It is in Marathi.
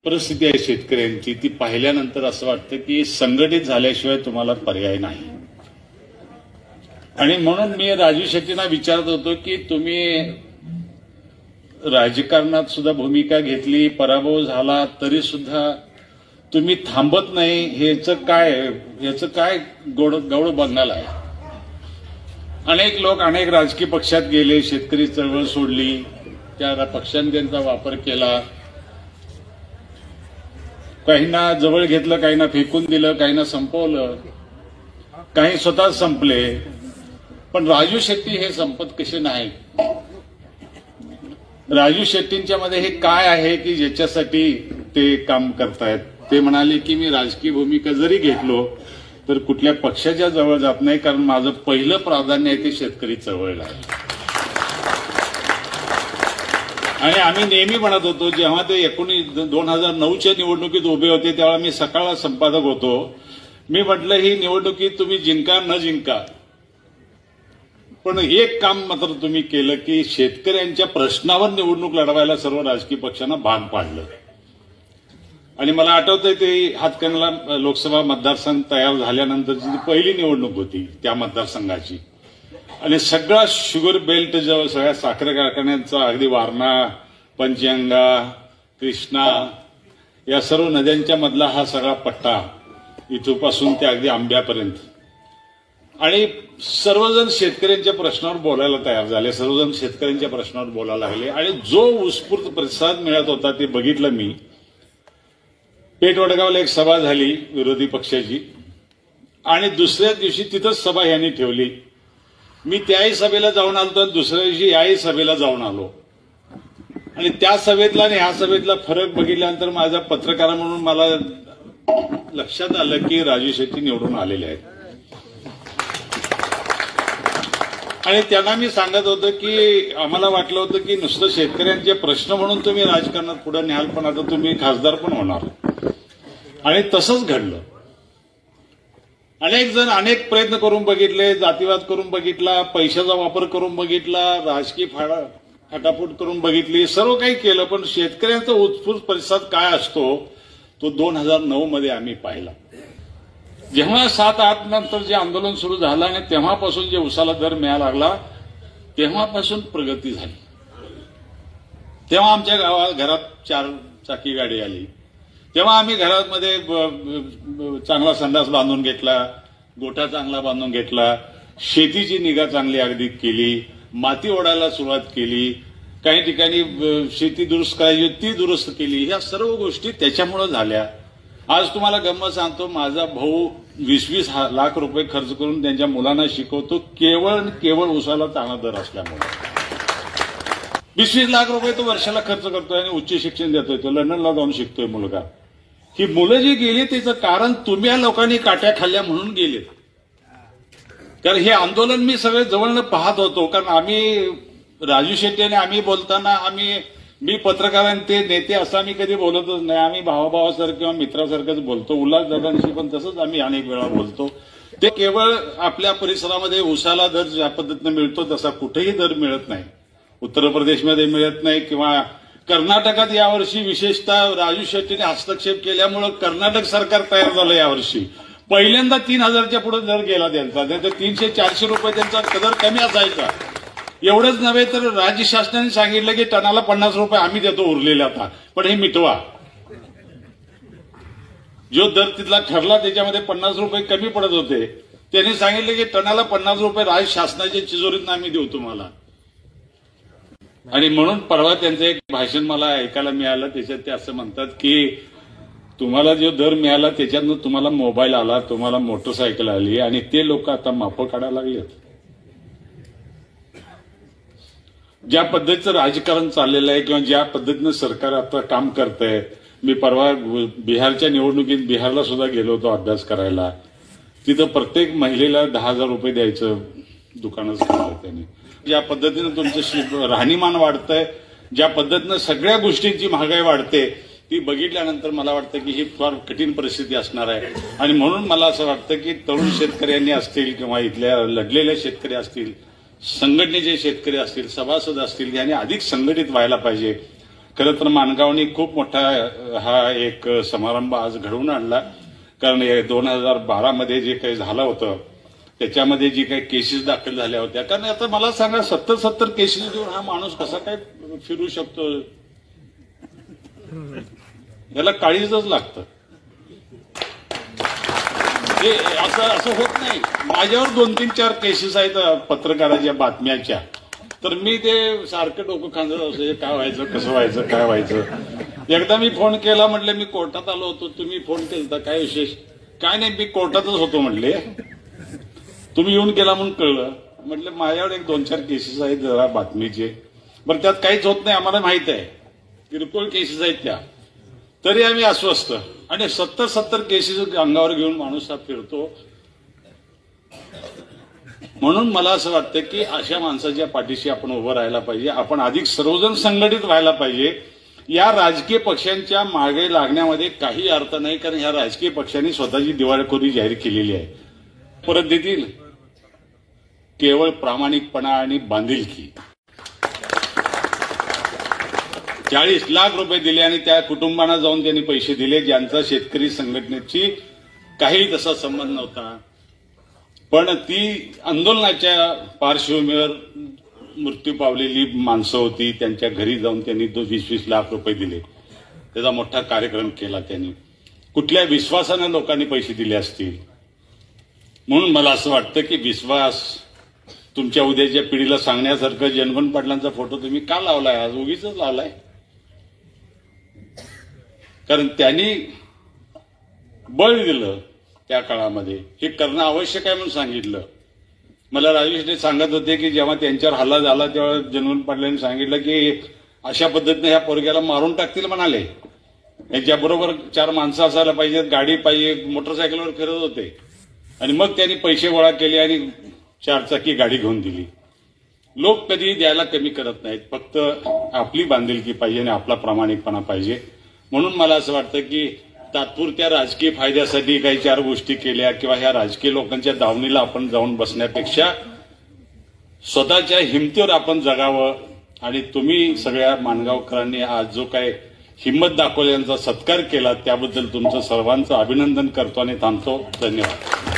परिस्थिती आहे शेतकऱ्यांची ती पाहिल्यानंतर असं वाटतं की संघटित झाल्याशिवाय तुम्हाला पर्याय नाही। आणि म्हणून मी राजू शेट्टींना विचारत होतो की तुम्ही राजकारणात सुद्धा भूमिका घेतली, पराभव झाला तरी सुद्धा तुम्ही थांबत नाही, याचं काय गौड बघणार आहे। अनेक लोक अनेक राजकीय पक्षात गेले, शेतकरी चळवळ सोडली, त्या पक्षांनी त्यांचा वापर केला, काहींना जवळ घेतलं, काहींना फेकून दिलं, काहींना संपवलं, काही स्वतः संपले। पण राजू शेट्टी हे संपत कसे नाही। राजू शेट्टींच्या मध्ये हे काय आहे की ज्याच्यासाठी ते काम करतायत। ते म्हणाले की मी राजकीय भूमिका जरी घेतलो तर कुठल्या पक्षाच्या जवळ जात नाही, कारण माझं पहिलं प्राधान्य आहे ते शेतकरी चळवळीला आहे। आणि आम्ही नेहमी म्हणत होतो, जेव्हा ते 2009च्या निवडणुकीत उभे होते तेव्हा मी सकाळला संपादक होतो, मी म्हटलं ही निवडणुकीत तुम्ही जिंका न जिंका, पण एक काम मात्र तुम्ही केलं की शेतकऱ्यांच्या प्रश्नावर निवडणूक लढवायला सर्व राजकीय पक्षांना भाग पाडलं। आणि मला आठवतंय ते हातकणंगले लोकसभा मतदारसंघ तयार झाल्यानंतरची ती पहिली निवडणूक होती त्या मतदारसंघाची, आणि सगळा शुगर बेल्ट जवळ सगळ्या साखर कारखान्यांचा, अगदी वारणा, पंचगंगा, कृष्णा या सर्व नद्यांच्या मधला हा सगळा पट्टा, इथपासून ते अगदी आंब्यापर्यंत, आणि सर्वजण शेतकऱ्यांच्या प्रश्नावर बोलायला तयार झाले, सर्वजण शेतकऱ्यांच्या प्रश्नावर बोलायला लागले। आणि जो उत्स्फूर्त प्रतिसाद मिळत होता ते बघितलं मी। पेठवडगावला एक सभा झाली विरोधी पक्षाची, आणि दुसऱ्या दिवशी तिथंच सभा यांनी ठेवली। मी त्याही सभेला जाऊन आलो आणि दुसऱ्या दिवशी याही सभेला जाऊन आलो, आणि त्या सभेतला आणि ह्या सभेतला फरक बघितल्यानंतर माझ्या पत्रकार म्हणून मला लक्षात आलं की राजू शेट्टी निवडून आलेले आहेत। आणि त्यांना मी सांगत होतो की आम्हाला वाटलं होतं की नुसतं शेतकऱ्यांचे प्रश्न म्हणून तुम्ही राजकारणात पुढे न्याल, पण आता तुम्ही खासदार पण होणार, आणि तसंच घडलं। अनेक जण अनेक प्रयत्न करून बघितले, जातीवाद करून बघितला, पैशाचा वापर करून बघितला, राजकीय फाटाफूट करून बघितली, सर्व काही केलं, पण शेतकऱ्यांचा उत्स्फूर्त प्रतिसाद काय असतो तो 2009 मध्ये आम्ही पाहिला। जेव्हा 7-8 नंतर जे आंदोलन सुरू झालं आणि तेव्हापासून जे उसाला दर मिळायला लागला, तेव्हापासून प्रगती झाली। तेव्हा आमच्या घरात 4 चाकी गाडी आली, तेव्हा आम्ही घरामध्ये चांगला संडास बांधून घेतला, गोठा चांगला बांधून घेतला, शेतीची निगा चांगली अगदी केली, माती ओढायला सुरुवात केली, काही ठिकाणी शेती दुरुस्त करायची ती दुरुस्त केली। ह्या सर्व गोष्टी त्याच्यामुळे झाल्या। आज तुम्हाला गंमत सांगतो, माझा भाऊ 20-20 लाख रुपये खर्च करून त्यांच्या मुलांना शिकवतो, केवळ उसाला चांगला दर असल्यामुळे। 20-20 लाख रुपये तो वर्षाला खर्च करतोय आणि उच्च शिक्षण देतोय, तो लंडनला जाऊन शिकतोय मुलगा। ही मुलं जी गेली त्याचं कारण तुम्ही या लोकांनी काट्या खाल्ल्या म्हणून गेले, कारण हे आंदोलन मी सगळे जवळनं पाहत होतो। कारण आम्ही राजू शेट्टी आणि आम्ही बोलताना मी पत्रकार ते नेते असं आम्ही कधी बोलतच नाही, आम्ही भावाभावासारखं किंवा मित्रासारखंच बोलतो। उल्हासदादांशी पण तसंच आम्ही अनेक वेळा बोलतो। ते केवळ आपल्या परिसरामध्ये उसाला दर ज्या पद्धतीने मिळतो तसा कुठेही दर मिळत नाही, उत्तर प्रदेशमध्ये मिळत नाही, किंवा कर्नाटकात यावर्षी विशेषतः राजू शेट्टीने हस्तक्षेप केल्यामुळे कर्नाटक सरकार तयार झालं यावर्षी। पहिल्यांदा 3000च्या पुढे दर गेला त्यांचा, नाहीतर 300-400 रुपये त्यांचा दर कमी असायचा। एवढंच नव्हे तर राज्य शासनाने सांगितलं की टनाला 50 रुपये आम्ही देतो उरलेले आता, पण हे मिटवा। जो दर तिथला ठरला त्याच्यामध्ये 50 रुपये कमी पडत होते, त्यांनी सांगितलं की टनाला 50 रुपये राज्य शासनाच्या तिजोरीतून आम्ही देऊ तुम्हाला। आणि म्हणून परवा त्यांचं एक भाषण मला ऐकायला मिळालं, त्याच्यात ते असं म्हणतात की तुम्हाला जो दर मिळाला त्याच्यातनं तुम्हाला मोबाईल आला, तुम्हाला मोटरसायकल आली, आणि ते लोक आता मापं काढायला लागलेत। ज्या पद्धतीचं राजकारण चाललेलं आहे किंवा ज्या पद्धतीनं सरकार आता काम करतंय, मी परवा बिहारच्या निवडणुकीत बिहारला सुद्धा गेलो होतो अभ्यास करायला, तिथं प्रत्येक महिलेला 10,000 रुपये द्यायचं दुकानच केलं त्यांनी। ज्या पद्धतीनं तुमचं राहणीमान वाढतंय, ज्या पद्धतीनं सगळ्या गोष्टींची महागाई वाढते, ती बघितल्यानंतर मला वाटतं की ही फार कठीण परिस्थिती असणार आहे। आणि म्हणून मला असं वाटतं की तरुण शेतकऱ्यांनी असतील किंवा इथल्या लढलेल्या शेतकरी असतील, संघटनेचे शेतकरी असतील, सभासद असतील, यांनी अधिक संघटित व्हायला पाहिजे। खरं तर माणगावनी खूप मोठा हा एक समारंभ आज घडवून आणला, कारण 2012 मध्ये जे काही झालं होतं त्याच्यामध्ये जी काही केसेस दाखल झाल्या होत्या. कारण आता मला सांगा 70 केसेस देऊन हा माणूस कसा काय फिरू शकतो? याला काळीजच लागतं. हे असं होत नाही. माझ्यावर 2-3-4 केसेस आहेत पत्रकाराच्या बातम्याच्या, तर मी ते सारखं डोकं खांदत असं काय व्हायचं, कसं व्हायचं, काय व्हायचं. एकदा मी फोन केला, म्हटलं मी कोर्टात आलो होतो, तुम्ही फोन केलता, काय विशेष? काय नाही, मी कोर्टातच होतो म्हटले, तुम्ही येऊन गेला म्हणून कळलं. म्हटलं माझ्यावर 1-2-4 केसेस आहेत जरा बातमीचे. बरं त्यात काहीच होत नाही, आम्हाला माहित आहे, किरकोळ केसेस आहेत त्या, तरी आम्ही अस्वस्थ. आणि 70 केसेस अंगावर घेऊन माणूस हा फिरतो. म्हणून मला असं वाटतं की अशा माणसाच्या पाठीशी आपण उभं राहायला पाहिजे. आपण अधिक सर्वजण संघटित व्हायला पाहिजे. या राजकीय पक्षांच्या मागे लागण्यामध्ये काही अर्थ नाही, कारण ह्या राजकीय पक्षांनी स्वतःची दिवाळखोरी जाहीर केलेली आहे. परत देतील केवळ प्रामाणिकपणा आणि बांधिलकी. 40 लाख रुपये दिले आणि त्या कुटुंबांना जाऊन त्यांनी पैसे दिले ज्यांचा शेतकरी संघटनेची काही तसा संबंध नव्हता. पण ती आंदोलनाच्या पार्श्वभूमीवर मृत्यू पावलेली माणसं होती, त्यांच्या घरी जाऊन त्यांनी 20-20 लाख रुपये दिले. त्याचा मोठा कार्यक्रम केला त्यांनी. कुठल्या विश्वासाने लोकांनी पैसे दिले असतील? म्हणून मला असं वाटतं की विश्वास तुमच्या उद्याच्या पिढीला सांगण्यासारखं जनगण पाटलांचा फोटो तुम्ही का लावलाय? आज उगीच लावलाय. कारण त्यांनी बळ दिलं त्या काळामध्ये, हे करणं आवश्यक आहे म्हणून सांगितलं. मला राजेशने सांगत होते की जेव्हा त्यांच्यावर हल्ला झाला तेव्हा जनगण पाटलांनी सांगितलं की अशा पद्धतीने ह्या पोरग्याला मारून टाकतील म्हणाले. यांच्याबरोबर 4 माणसं असायला पाहिजेत, गाडी पाहिजे, मोटरसायकलवर फिरत होते. आणि मग त्यांनी पैसे गोळा केले आणि 4 चाकी गाडी घेऊन दिली. लोक कधी द्यायला कमी करत नाहीत, फक्त आपली बांधिलकी पाहिजे आणि आपला प्रामाणिकपणा पाहिजे. म्हणून मला असं वाटतं की तात्पुरत्या राजकीय फायद्यासाठी काही 4 गोष्टी केल्या किंवा ह्या राजकीय लोकांच्या दावणीला आपण जाऊन बसण्यापेक्षा स्वतःच्या हिमतीवर आपण जगावं. आणि तुम्ही सगळ्या माणगावकरांनी आज जो काय हिंमत दाखवल्याचा सत्कार केला त्याबद्दल तुमचं सर्वांचं अभिनंदन करतो आणि थांबतो. धन्यवाद.